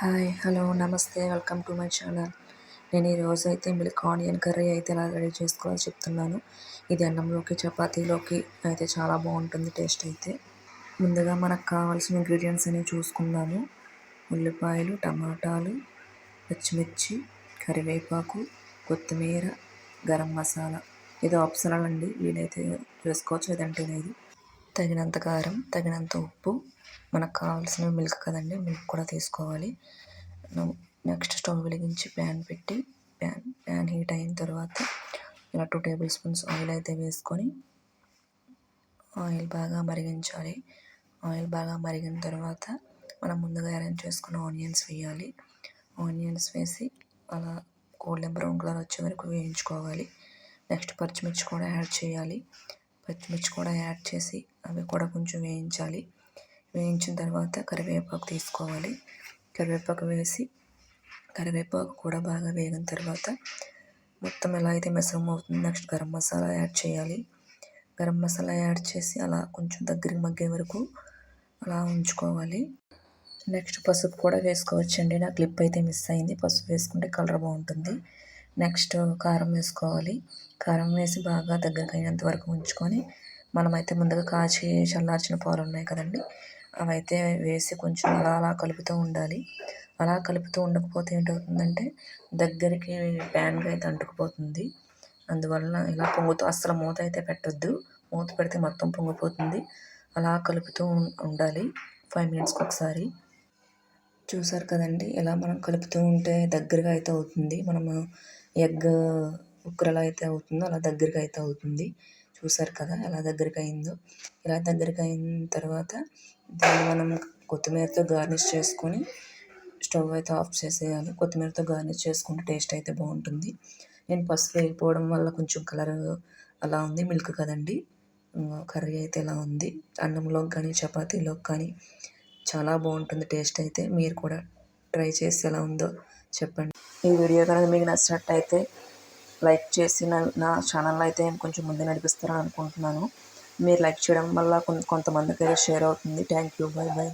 Hi hello నమస్తే welcome to my channel. నేను ఈరోజు అయితే మిల్క్ ఆనియన్ కర్రీ అయితే ఎలా రెడీ చేసుకోవాలో చెప్తున్నాను. ఇది అన్నంలోకి చపాతీలోకి అయితే చాలా బాగుంటుంది టేస్ట్ అయితే. ముందుగా మనకు కావాల్సిన ఇంగ్రీడియంట్స్ అనేవి చూసుకుందాము. ఉల్లిపాయలు, టమాటాలు, పచ్చిమిర్చి, కరివేపాకు, కొత్తిమీర, గరం మసాలా. ఇది ఆప్షనల్ అండి, వీలైతే వేసుకోవచ్చు లేదంటే లేదు. తగినంత కారం, తగినంత ఉప్పు, మనకు కావాల్సిన మిల్క్ కదండి, మిల్క్ కూడా తీసుకోవాలి. నెక్స్ట్ స్టవ్ వెలిగించి ప్యాన్ పెట్టి ప్యాన్ హీట్ అయిన తర్వాత ఇలా 2 టేబుల్ స్పూన్స్ ఆయిల్ అయితే వేసుకొని ఆయిల్ బాగా మరిగించాలి. ఆయిల్ బాగా మరిగిన తర్వాత మనం ముందుగా అరేంజ్ చేసుకున్న ఆనియన్స్ వేయాలి. ఆనియన్స్ వేసి అలా గోల్డెన్ బ్రౌన్ కలర్ వచ్చే వరకు వేయించుకోవాలి. నెక్స్ట్ పచ్చిమిర్చి కూడా యాడ్ చేయాలి. పచ్చిమిర్చి కూడా యాడ్ చేసి అవి కూడా కొంచెం వేయించాలి. వేయించిన తర్వాత కరివేపాకు తీసుకోవాలి. కరివేపాకు వేసి కరివేపాకు కూడా బాగా వేగిన తర్వాత మొత్తం ఎలా అయితే మిశ్రమం అవుతుంది, నెక్స్ట్ గరం మసాలా యాడ్ చేయాలి. గరం మసాలా యాడ్ చేసి అలా కొంచెం దగ్గరికి మగ్గే వరకు అలా ఉంచుకోవాలి. నెక్స్ట్ పసుపు కూడా వేసుకోవచ్చండి. నా క్లిప్ అయితే మిస్ అయింది. పసుపు వేసుకుంటే కలర్ బాగుంటుంది. నెక్స్ట్ కారం వేసుకోవాలి. కారం వేసి బాగా దగ్గరికి అయినంత వరకు ఉంచుకొని మనమైతే ముందుగా కాచి చల్లార్చిన పాలు ఉన్నాయి కదండి, అవైతే వేసి కొంచెం అలా అలా కలుపుతూ ఉండాలి. అలా కలుపుతూ ఉండకపోతే ఏంటవుతుందంటే దగ్గరికి ప్యాన్కి అయితే అంటుకుపోతుంది. అందువలన ఇలా పొంగుతూ అస్సలు మూత అయితే పెట్టొద్దు. మూత పెడితే మొత్తం పొంగిపోతుంది. అలా కలుపుతూ ఉండాలి 5 మినిట్స్కి ఒకసారి. చూసారు కదండి, ఇలా మనం కలుపుతూ ఉంటే దగ్గరగా అయితే అవుతుంది. మనము ఎగ్ ఉక్కరలా అయితే అవుతుందో అలా దగ్గరగా అయితే అవుతుంది. చూసారు కదా ఎలా దగ్గరగా అయిందో. ఇలా దగ్గరగా అయిన తర్వాత దీన్ని మనం కొత్తిమీరతో గార్నిష్ చేసుకొని స్టవ్ అయితే ఆఫ్ చేసేయాలి. కొత్తిమీరతో గార్నిష్ చేసుకుంటే టేస్ట్ అయితే బాగుంటుంది. నేను పసుపు వేయకపోవడం వల్ల కొంచెం కలర్ అలా ఉంది, మిల్క్ కదండి. కర్రీ అయితే ఇలా ఉంది. అన్నంలోకి కానీ చపాతీలోకి కానీ చాలా బాగుంటుంది టేస్ట్ అయితే. మీరు కూడా ట్రై చేసి ఎలా ఉందో చెప్పండి. ఈ వీడియో కనుక మీకు నచ్చినట్టయితే లైక్ చేసి నా ఛానల్ అయితే కొంచెం ముందు నడిపిస్తారని అనుకుంటున్నాను. మీరు లైక్ చేయడం వల్ల కొంతమందికి షేర్ అవుతుంది. Thank you. By by.